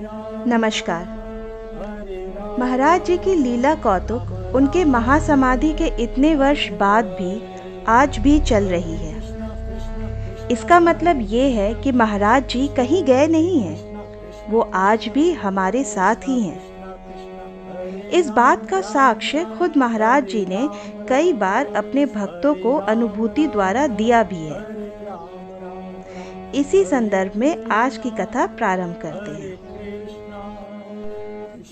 नमस्कार। महाराज जी की लीला कौतुक उनके महासमाधि के इतने वर्ष बाद भी आज भी चल रही है। इसका मतलब ये है कि महाराज जी कहीं गए नहीं हैं, वो आज भी हमारे साथ ही हैं। इस बात का साक्ष्य खुद महाराज जी ने कई बार अपने भक्तों को अनुभूति द्वारा दिया भी है। इसी संदर्भ में आज की कथा प्रारंभ करते हैं।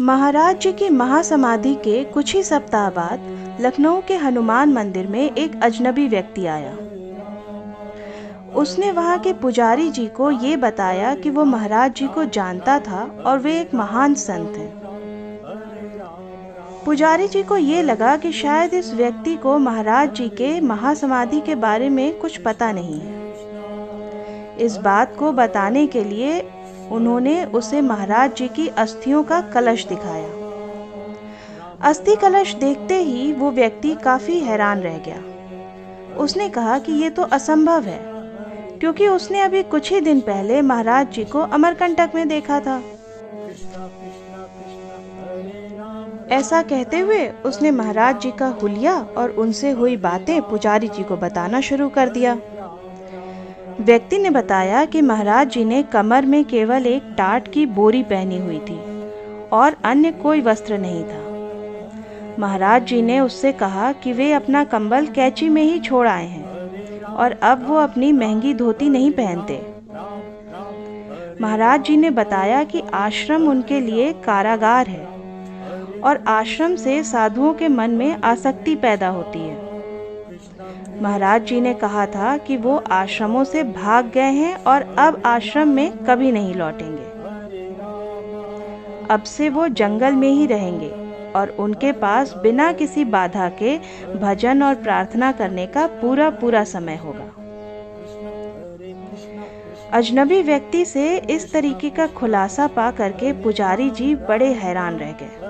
महाराज जी की महासमाधि के कुछ ही सप्ताह बाद लखनऊ के हनुमान मंदिर में एक अजनबी व्यक्ति आया। उसने वहाँ के पुजारी जी को ये बताया कि वो महाराज जी को जानता था और वे एक महान संत हैं। पुजारी जी को ये लगा कि शायद इस व्यक्ति को महाराज जी के महासमाधि के बारे में कुछ पता नहीं है। इस बात को बताने के लिए उन्होंने उसे महाराज जी की अस्थियों का कलश दिखाया। अस्थि कलश देखते ही वो व्यक्ति काफी हैरान रह गया। उसने कहा कि ये तो असंभव है, क्योंकि उसने अभी कुछ ही दिन पहले महाराज जी को अमरकंटक में देखा था। ऐसा कहते हुए उसने महाराज जी का हुलिया और उनसे हुई बातें पुजारी जी को बताना शुरू कर दिया। व्यक्ति ने बताया कि महाराज जी ने कमर में केवल एक टाट की बोरी पहनी हुई थी और अन्य कोई वस्त्र नहीं था। महाराज जी ने उससे कहा कि वे अपना कंबल कैची में ही छोड़ आए हैं और अब वो अपनी महंगी धोती नहीं पहनते। महाराज जी ने बताया कि आश्रम उनके लिए कारागार है और आश्रम से साधुओं के मन में आसक्ति पैदा होती है। महाराज जी ने कहा था कि वो आश्रमों से भाग गए हैं और अब आश्रम में कभी नहीं लौटेंगे। अब से वो जंगल में ही रहेंगे और उनके पास बिना किसी बाधा के भजन और प्रार्थना करने का पूरा समय होगा। अजनबी व्यक्ति से इस तरीके का खुलासा पा करके पुजारी जी बड़े हैरान रह गए।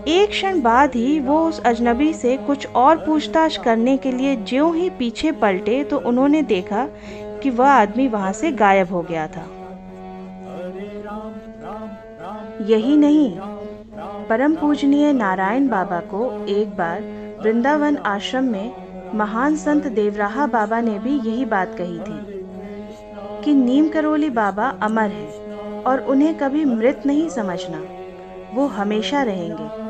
एक क्षण बाद ही वो उस अजनबी से कुछ और पूछताछ करने के लिए ज्यों ही पीछे पलटे तो उन्होंने देखा कि वह आदमी वहां से गायब हो गया था। यही नहीं, परम पूजनीय नारायण बाबा को एक बार वृंदावन आश्रम में महान संत देवराहा बाबा ने भी यही बात कही थी कि नीम करोली बाबा अमर है और उन्हें कभी मृत नहीं समझना, वो हमेशा रहेंगे।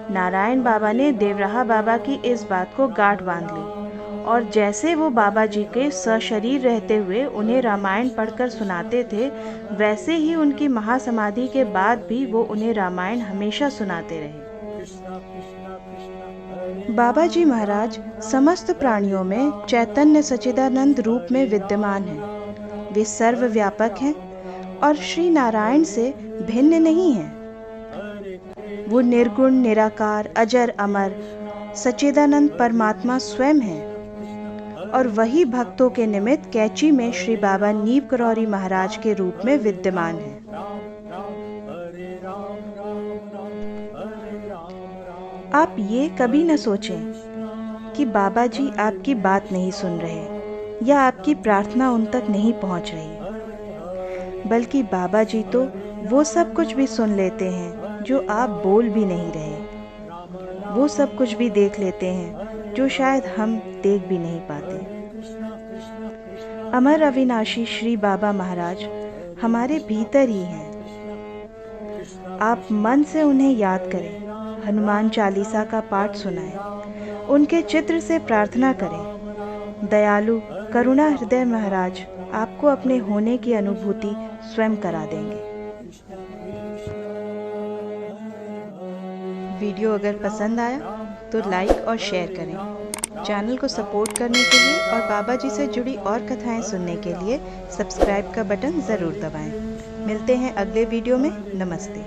नारायण बाबा ने देवराहा बाबा की इस बात को गांठ बांध ली और जैसे वो बाबा जी के सशरीर रहते हुए उन्हें रामायण पढ़कर सुनाते थे, वैसे ही उनकी महासमाधि के बाद भी वो उन्हें रामायण हमेशा सुनाते रहे। बाबा जी महाराज समस्त प्राणियों में चैतन्य सच्चिदानंद रूप में विद्यमान हैं। वे सर्वव्यापक हैं और श्री नारायण से भिन्न नहीं हैं। वो निर्गुण, निराकार, अजर, अमर सच्चिदानंद परमात्मा स्वयं हैं और वही भक्तों के निमित्त कैची में श्री बाबा नीम करौरी महाराज के रूप में विद्यमान हैं। आप ये कभी न सोचें कि बाबा जी आपकी बात नहीं सुन रहे या आपकी प्रार्थना उन तक नहीं पहुंच रही, बल्कि बाबा जी तो वो सब कुछ भी सुन लेते हैं जो आप बोल भी नहीं रहे। वो सब कुछ भी देख लेते हैं जो शायद हम देख भी नहीं पाते। अमर अविनाशी श्री बाबा महाराज हमारे भीतर ही हैं। आप मन से उन्हें याद करें, हनुमान चालीसा का पाठ सुनाएं, उनके चित्र से प्रार्थना करें। दयालु करुणा हृदय महाराज आपको अपने होने की अनुभूति स्वयं करा देंगे। वीडियो अगर पसंद आया तो लाइक और शेयर करें। चैनल को सपोर्ट करने के लिए और बाबा जी से जुड़ी और कथाएं सुनने के लिए सब्सक्राइब का बटन ज़रूर दबाएं। मिलते हैं अगले वीडियो में। नमस्ते।